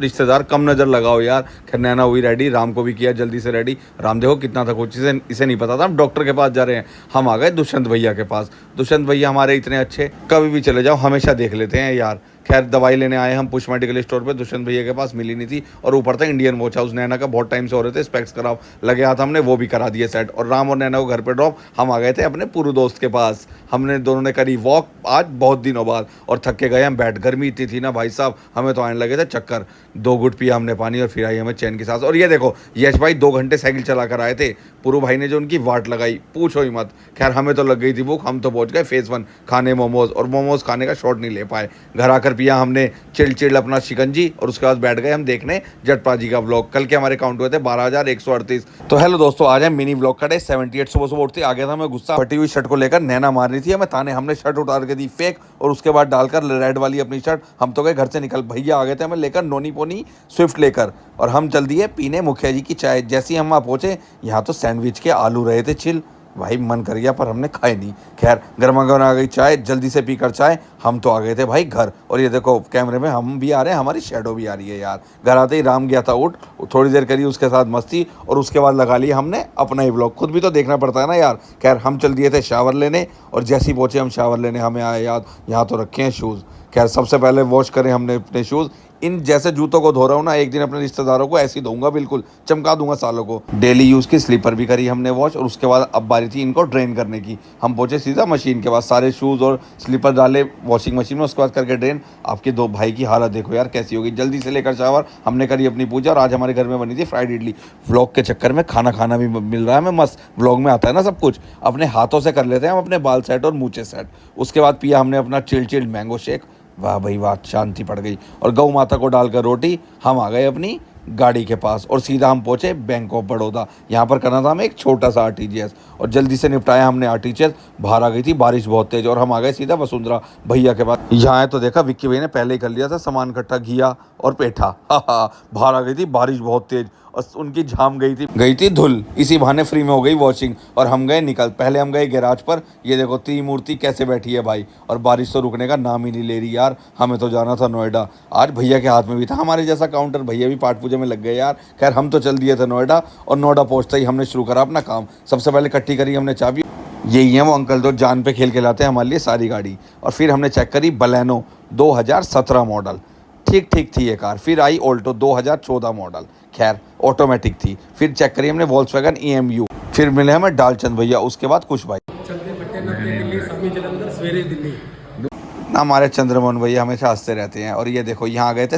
रिश्तेदार कम नज़र लगाओ यार। खैर नैना हुई रेडी, राम को भी किया जल्दी से रेडी। राम देखो कितना था कुछ, इसे नहीं पता था हम डॉक्टर के पास जा रहे हैं। हम आ गए दुष्यंत भैया के पास। दुष्यंत भैया हमारे इतने अच्छे, कभी भी चले जाओ हमेशा देख लेते हैं यार। खैर दवाई लेने आए हम पुश मेडिकल स्टोर पे, दुष्यंत भैया के पास मिली नहीं थी और ऊपर था इंडियन वॉच हाउस। नैना का बहुत टाइम से हो रहे थे स्पेक्स खराब लगे हाथ, हमने वो भी करा दिए सेट। और राम और नैना को घर पे ड्रॉप, हम आ गए थे अपने पूरू दोस्त के पास। हमने दोनों ने करी वॉक आज बहुत दिनों बाद और थक के गए हम बैठ। गर्मी इतनी थी ना भाई साहब, हमें तो आने लगे थे चक्कर। 2 घुट पिया हमने पानी और फिर आई हमें चैन की सांस। और ये देखो यश भाई 2 घंटे साइकिल चला कर आए थे। पुरू भाई ने जो उनकी वाट लगाई पूछो ही मत। खैर हमें तो लग गई थी भूख, हम तो पहुंच गए फेज 1 खाने मोमोज, और मोमोज खाने का शॉट नहीं ले पाए। घर आकर पिया हमने चिल अपना शिकंजी और उसके बाद बैठ गए हम देखने जटपाजी का व्लॉग। कल के हमारे काउंट हुए थे 12,138। तो हेलो दोस्तों, आज है मिनी व्लॉग का डे 78। सुबह सुबह उठते आ गया था मैं गुस्सा, फटी हुई शर्ट को लेकर नैना मार रही थी हमें ताने। हमने शर्ट उतार के दी फेंक और उसके बाद डालकर रेड वाली अपनी शर्ट हम तो गए घर से निकल। भैया आ गए थे हमें लेकर नोनी पोनी स्विफ्ट लेकर, और हम चल दिए पीने मुखिया जी की चाय। जैसे ही हम वहाँ पहुंचे यहाँ तो सैंडविच के आलू रहे थे चिल। भाई मन कर गया पर हमने खाए नहीं। खैर गर्मा गर्म आ गई चाय, जल्दी से पीकर चाय हम तो आ गए थे भाई घर। और ये देखो कैमरे में हम भी आ रहे हैं, हमारी शैडो भी आ रही है यार। घर आते ही राम गया था उठ, थोड़ी देर करी उसके साथ मस्ती और उसके बाद लगा लिया हमने अपना ही व्लॉग। खुद भी तो देखना पड़ता है ना यार। खैर हम चल दिए थे शावर लेने, और जैसे ही पहुँचे हम शावर लेने हमें आया याद यहाँ तो रखे हैं शूज़। खैर सबसे पहले वॉश करें हमने अपने शूज़। इन जैसे जूतों को धो रहा हूँ ना, एक दिन अपने रिश्तेदारों को ऐसे ही दूंगा, बिल्कुल चमका दूंगा सालों को। डेली यूज़ की स्लीपर भी करी हमने वॉश, और उसके बाद अब बारी थी इनको ड्रेन करने की। हम पहुंचे सीधा मशीन के पास, सारे शूज़ और स्लीपर डाले वॉशिंग मशीन में, उसके बाद करके ड्रेन। आपके 2 भाई की हालत देखो यार कैसी होगी। जल्दी से लेकर शावर हमने करी अपनी पूजा, और आज हमारे घर में बनी थी फ्राइड इडली। व्लॉग के चक्कर में खाना भी मिल रहा है हमें मस्त। व्लॉग में आता है ना सब कुछ, अपने हाथों से कर लेते हैं हम अपने बाल सेट और मूँछे सेट। उसके बाद पिया हमने अपना चिल्ड मैंगो शेक। वाह भाई वाह, शांति पड़ गई। और गौ माता को डालकर रोटी हम आ गए अपनी गाड़ी के पास, और सीधा हम पहुंचे बैंक ऑफ बड़ौदा। यहाँ पर करना था हमें एक छोटा सा RTGS, और जल्दी से निपटाया हमने RTGS। बाहर आ गई थी बारिश बहुत तेज, और हम आ गए सीधा वसुंधरा भैया के पास। यहाँ है तो देखा विक्की भाई ने पहले ही कर लिया था सामान इकट्ठा, घिया और पेठा। बाहर आ गई थी बारिश बहुत तेज और उनकी झाम गई थी धुल। इसी बहाने फ्री में हो गई वॉशिंग, और हम गए निकल। पहले हम गए गैराज पर, ये देखो त्रिमूर्ति कैसे बैठी है भाई, और बारिश तो रुकने का नाम ही नहीं ले रही यार। हमें तो जाना था नोएडा। आज भैया के हाथ में भी था हमारे जैसा काउंटर, भैया भी पाठ पूजा में लग गए यार। खैर हम तो चल दिए थे नोएडा, और नोएडा पहुंचते ही हमने शुरू करा अपना काम। सबसे पहले इकट्ठी करी हमने चाबी, यही है वो अंकल तो जान पे खेल के लाते हैं हमारे लिए सारी गाड़ी। और फिर हमने चेक करी बलेनो 2017 मॉडल, ठीक थी ये कार। फिर आई ऑल्टो 2014 मॉडल, खैर ऑटोमेटिक थी। फिर चेक करी हमने वॉल्क्सवैगन EMU। फिर मिले हमें डालचंद भैया, उसके बाद कुछ भाई ना, हमारे चंद्रमोहन भैया हमेशा हंसते रहते हैं। और ये देखो यहाँ गए थे